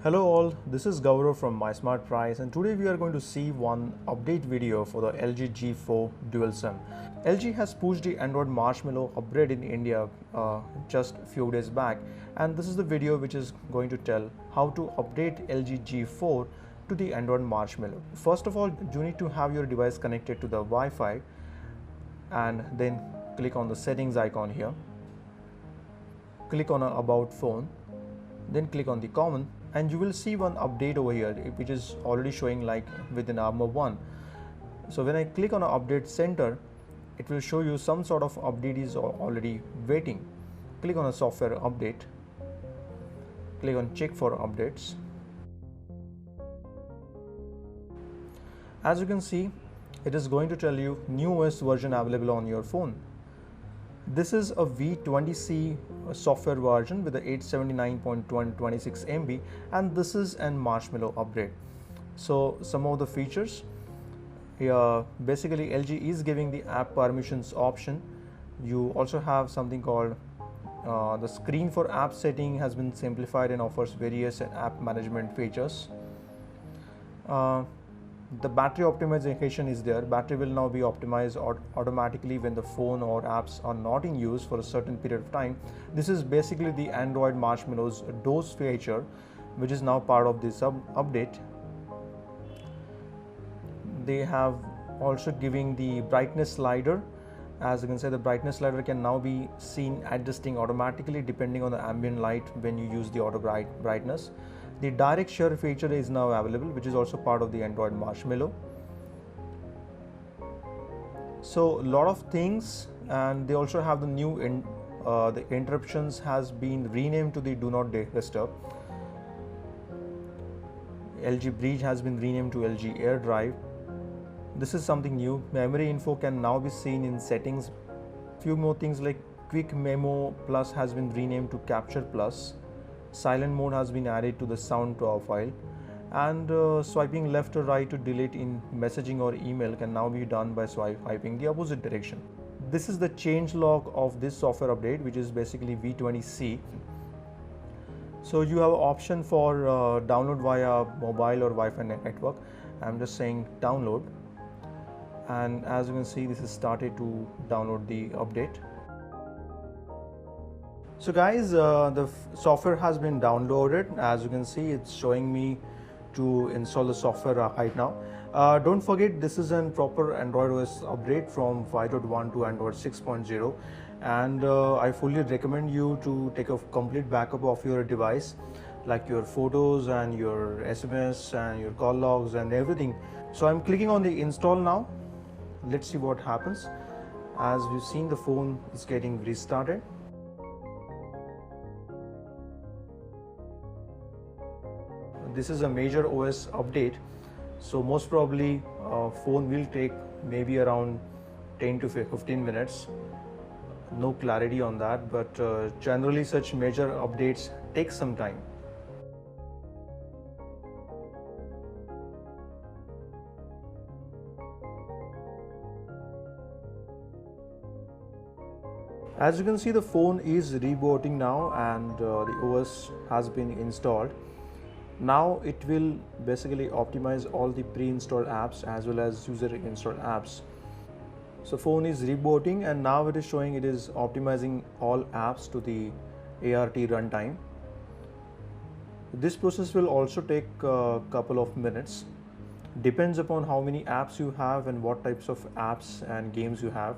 Hello all, this is Gaurav from MySmartPrice, and today we are going to see one update video for the LG G4 Dual SIM. LG has pushed the Android Marshmallow upgrade in India just a few days back, and this is the video which is going to tell how to update LG G4 to the Android Marshmallow. First of all, you need to have your device connected to the Wi-Fi and then click on the settings icon here. Click on About Phone, then click on the Common, and you will see one update over here which is already showing like within Armor 1. So when I click on Update Center, it will show you some sort of update is already waiting. Click on a software update, click on check for updates. As you can see, it is going to tell you new OS version available on your phone. This is a V20C software version with the 879.26 MB, and this is an Marshmallow upgrade. So some of the features, basically LG is giving the app permissions option. You also have something called the screen for app setting has been simplified and offers various app management features. The battery optimization is there. Battery will now be optimized automatically when the phone or apps are not in use for a certain period of time. This is basically the Android Marshmallow's dose feature, which is now part of this update. They have also giving the brightness slider. As you can see, the brightness slider can now be seen adjusting automatically depending on the ambient light when you use the auto brightness. The direct share feature is now available, which is also part of the Android Marshmallow. So a lot of things, and they also have the new the interruptions has been renamed to the Do Not Disturb. LG Breeze has been renamed to LG AirDrive. This is something new. Memory info can now be seen in settings. Few more things like Quick Memo Plus has been renamed to Capture Plus. Silent mode has been added to the sound file, and swiping left or right to delete in messaging or email can now be done by swiping the opposite direction. This is the changelog of this software update, which is basically V20C. So you have an option for download via mobile or Wi-Fi network. I'm just saying download, and as you can see, this is started to download the update. So guys, the software has been downloaded. As you can see, it's showing me to install the software right now. Don't forget, this is a proper Android OS upgrade from 5.1 to Android 6.0, and I fully recommend you to take a complete backup of your device, like your photos and your SMS and your call logs and everything. So I'm clicking on the install now. Let's see what happens. As we've seen, the phone is getting restarted. This is a major OS update, so most probably phone will take maybe around 10 to 15 minutes. No clarity on that, but generally such major updates take some time. As you can see, the phone is rebooting now, and the OS has been installed. Now it will basically optimize all the pre-installed apps as well as user-installed apps. So phone is rebooting, and now it is showing it is optimizing all apps to the ART runtime. This process will also take a couple of minutes. Depends upon how many apps you have and what types of apps and games you have.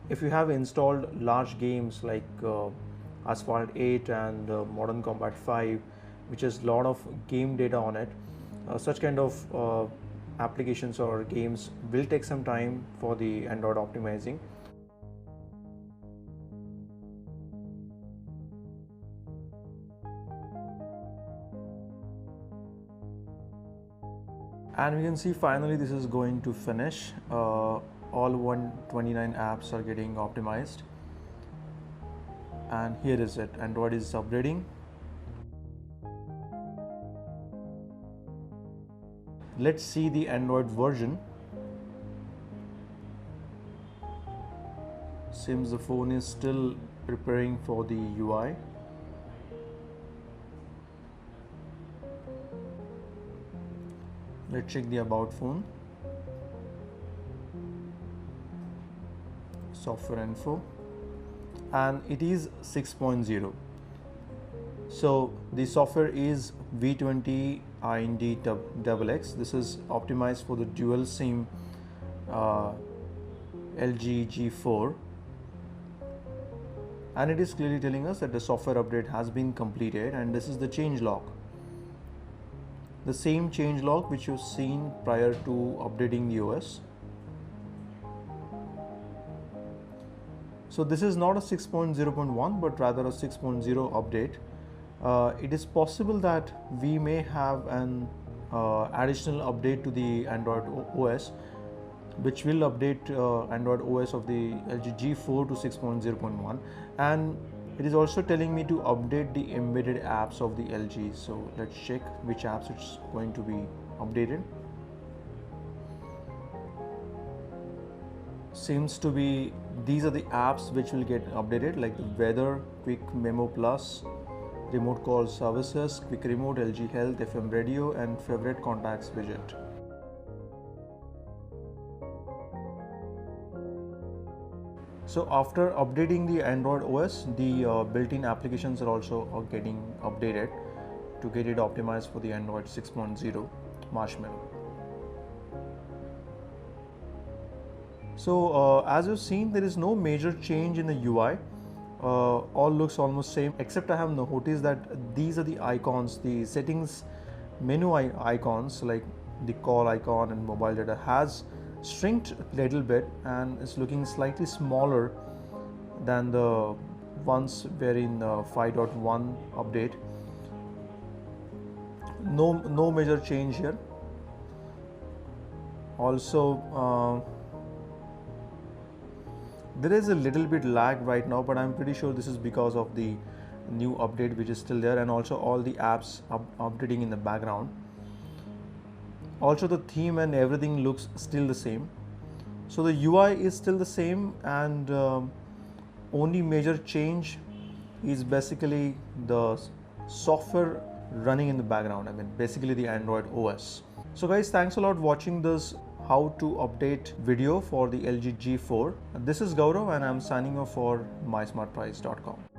If you have installed large games like Asphalt 8 and Modern Combat 5, which has a lot of game data on it, such kind of applications or games will take some time for the Android optimizing. And we can see finally this is going to finish. All 129 apps are getting optimized, and here is it. Android is upgrading. Let's see the Android version. Seems the phone is still preparing for the UI. Let's check the about phone, software info, and it is 6.0. So the software is V20 IND-XX. This is optimized for the dual SIM LG G4, and it is clearly telling us that the software update has been completed, and this is the change log. The same change log which you've seen prior to updating the OS. So this is not a 6.0.1 but rather a 6.0 update. It is possible that we may have an additional update to the Android OS, which will update Android OS of the LG G4 to 6.0.1, and it is also telling me to update the embedded apps of the LG. So let's check which apps it's going to be updated. Seems to be these are the apps which will get updated, like the weather, quick memo plus, remote call services, quick remote, LG Health, FM radio, and favorite contacts widget. So after updating the Android OS, the built-in applications are also getting updated to get it optimized for the Android 6.0 Marshmallow. So as you've seen, there is no major change in the UI. All looks almost same, except I have noticed that these are the icons, the settings menu icons, like the call icon and mobile data has shrinked a little bit and is looking slightly smaller than the ones were in the 5.1 update. No major change here. Also there is a little bit lag right now, but I'm pretty sure this is because of the new update which is still there, and also all the apps updating in the background. Also the theme and everything looks still the same. So the UI is still the same, and only major change is basically the software running in the background. I mean basically the Android OS. So guys, thanks a lot watching this how to update video for the LG G4. This is Gaurav and I'm signing off for MySmartPrice.com.